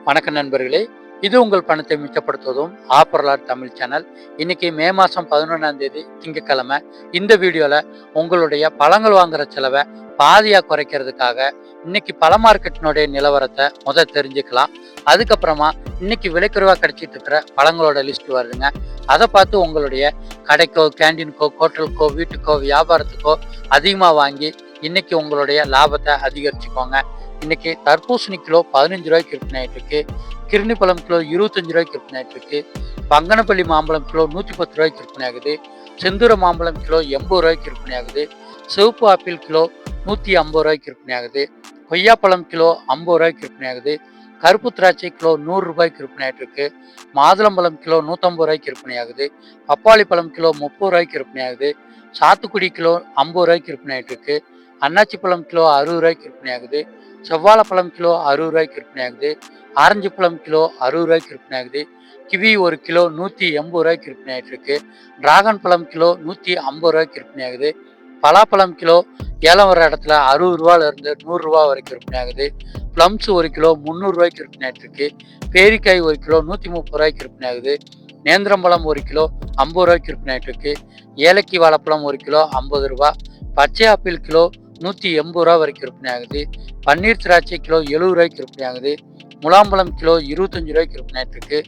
வணக்கம் நண்பர்களே, இது உங்கள் பணத்தை மிச்சப்படுத்துவதும் ஆப்பரலார் தமிழ் சேனல். இன்னைக்கு மே மாதம் 11ஆம் தேதி திங்கட்கிழமை. இந்த வீடியோவில் உங்களுடைய பழங்கள் வாங்குற செலவை பாதியாக குறைக்கிறதுக்காக இன்னைக்கு பழ மார்க்கெட்டினுடைய நிலவரத்தை தெரிஞ்சுக்கலாம். அதுக்கப்புறமா இன்னைக்கு விலைக்குறைவாக கிடைச்சிட்டு இருக்கிற பழங்களோட லிஸ்ட் வருதுங்க. அதை பார்த்து உங்களுடைய கடைக்கோ, கேண்டீனுக்கோ, ஹோட்டலுக்கோ, வீட்டுக்கோ, வியாபாரத்துக்கோ அதிகமாக வாங்கி இன்னைக்கு உங்களுடைய லாபத்தை அதிகரிச்சுக்கோங்க. இன்னைக்கு தர்பூசணி கிலோ 15 ரூபாய்க்கு விற்பனை ஆயிட்டு இருக்கு. கிருணி பழம் கிலோ 25 ரூபாய்க்கு விற்பனை ஆயிட்டு இருக்கு. பங்கனப்பள்ளி மாம்பழம் கிலோ 110 ரூபாய்க்கு விற்பனை ஆகுது. செந்தூர மாம்பழம் கிலோ 80 ரூபாய்க்கு விற்பனை ஆகுது. சிவப்பு ஆப்பிள் கிலோ 150 ரூபாய்க்கு விற்பனை ஆகுது. கொய்யாப்பழம் கிலோ 50 ரூபாய்க்கு விற்பனை ஆகுது. கருப்பு திராட்சை கிலோ 100 ரூபாய்க்கு விற்பனை ஆயிட்டு இருக்கு. மாதுளம்பழம் கிலோ 150 ரூபாய்க்கு விற்பனை ஆகுது. பப்பாளி பழம் கிலோ 30 ரூபாய்க்கு விற்பனை ஆகுது. சாத்துக்குடி கிலோ 50 ரூபாய்க்கு விற்பனை ஆயிட்டு இருக்கு. அன்னாச்சி பழம் கிலோ 60 ரூபாய்க்கு விற்பனை ஆகுது. செவ்வாழைப்பழம் கிலோ 60 ரூபாய்க்கு விற்பனை ஆகுது. ஆரஞ்சு பழம் கிலோ 60 ரூபாய்க்கு விற்பனை ஆகுது. கிவி ஒரு கிலோ 180 ரூபாய்க்கு விற்பனை ஆகிட்டு இருக்கு. டிராகன் பழம் கிலோ 150 ரூபாய்க்கு விற்பனை ஆகுது. பலாப்பழம் கிலோ ஏலம் வர இடத்துல 60 ரூபாயிலிருந்து 100 ரூபா வரைக்கும் விற்பனை ஆகுது. பிளம்ஸ் ஒரு கிலோ 300 ரூபாய்க்கு விற்பனை ஆகிட்டு இருக்கு. பேரிக்காய் ஒரு கிலோ 130 ரூபாய்க்கு விற்பனை ஆகுது. நேந்திரம்பழம் ஒரு கிலோ 50 ரூபாய்க்கு விற்பனை ஆகிட்டு இருக்கு. ஏலக்கி வாழைப்பழம் ஒரு கிலோ 50 ரூபா. பச்சை ஆப்பிள் கிலோ 180 ரூபா வரைக்கும் விற்பனை ஆகுது. பன்னீர் திராட்சை கிலோ 70 ரூபாய்க்கு விற்பனை ஆகுது. முலாம்பழம் கிலோ 25 ரூபாய்க்கு விற்பனை ஆகிட்டு இருக்கு.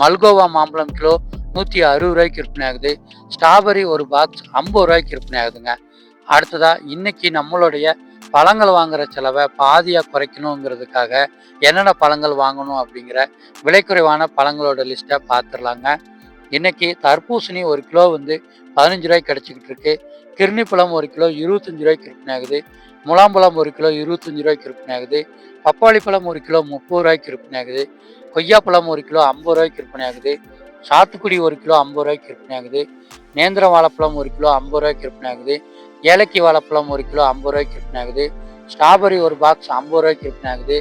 மல்கோவா மாம்பழம் கிலோ 160 ரூபாய்க்கு விற்பனை ஆகுது. ஸ்ட்ராபெரி ஒரு பாக்ஸ் 50 ரூபாய்க்கு விற்பனை ஆகுதுங்க. அடுத்ததா இன்னைக்கு நம்மளுடைய பழங்கள் வாங்குற செலவை பாதியாக குறைக்கணுங்கிறதுக்காக என்னென்ன பழங்கள் வாங்கணும் அப்படிங்கிற விலைக்குறைவான பழங்களோட லிஸ்ட்டை பார்த்துடலாங்க. இன்னைக்கு தர்பூசணி ஒரு கிலோ 15 ரூபாய்க்கு கிடச்சிக்கிட்டு இருக்கு. கிருணி பழம் ஒரு கிலோ 25 ரூபாய்க்கு விற்பனை ஆகுது. முலாம்பழம் ஒரு கிலோ 25 ரூபாய்க்கு விற்பனை ஆகுது. பப்பாளி பழம் ஒரு கிலோ 30 ரூபாய்க்கு விற்பனை ஆகுது. கொய்யாப்பழம் ஒரு கிலோ 50 ரூபாய்க்கு விற்பனை ஆகுது. சாத்துக்குடி ஒரு கிலோ 50 ரூபாய்க்கு விற்பனை ஆகுது. நேந்திர வாழைப்பழம் ஒரு கிலோ 50 ரூபாய்க்கு விற்பனை ஆகுது. ஏலக்கி வாழைப்பழம் ஒரு கிலோ 50 ரூபாய்க்கு விற்பனை ஆகுது. ஸ்ட்ராபெரி ஒரு பாக்ஸ் 50 ரூபாய்க்கு விற்பனை ஆகுது.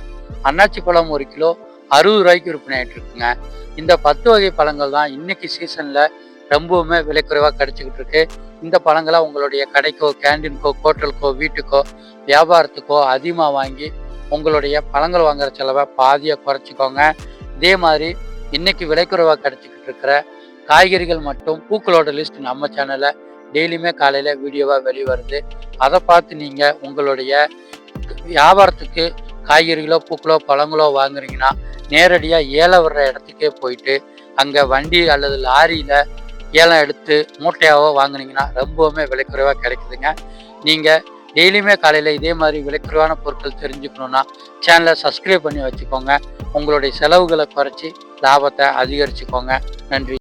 அன்னாச்சி பழம் ஒரு கிலோ 60 ரூபாய்க்கு விற்பனை ஆகிட்டு இருக்குங்க. இந்த 10 வகை பழங்கள் தான் இன்னைக்கு சீசனில் ரொம்பவுமே விலை குறைவாக கிடைச்சிக்கிட்டு இருக்கு. இந்த பழங்களை உங்களுடைய கடைக்கோ, கேண்டீனுக்கோ, ஹோட்டலுக்கோ, வீட்டுக்கோ, வியாபாரத்துக்கோ அதிகமாக வாங்கி உங்களுடைய பழங்கள் வாங்குற செலவை பாதியாக குறைச்சிக்கோங்க. இதே மாதிரி இன்னைக்கு விலை குறைவாக கிடைச்சிக்கிட்டு இருக்கிற காய்கறிகள் மற்றும் பூக்களோட லிஸ்ட் நம்ம சேனலில் டெய்லியுமே காலையில் வீடியோவாக வெளிவருது. அதை பார்த்து நீங்கள் உங்களுடைய வியாபாரத்துக்கு காய்கறிகளோ, பூக்களோ, பழங்களோ வாங்குறீங்கன்னா நேரடியாக ஏலம் வர்ற இடத்துக்கே போயிட்டு அங்கே வண்டி அல்லது லாரியில் ஏலம் எடுத்து மூட்டையாவோ வாங்கினீங்கன்னா ரொம்பவுமே விலை குறைவாக கிடைக்குதுங்க. நீங்கள் டெய்லியுமே காலையில் இதே மாதிரி விலைக்குறைவான பொருட்கள் தெரிஞ்சுக்கணுன்னா சேனலை சப்ஸ்கிரைப் பண்ணி வச்சுக்கோங்க. உங்களுடைய செலவுகளை குறைச்சி லாபத்தை அதிகரிச்சுக்கோங்க. நன்றி.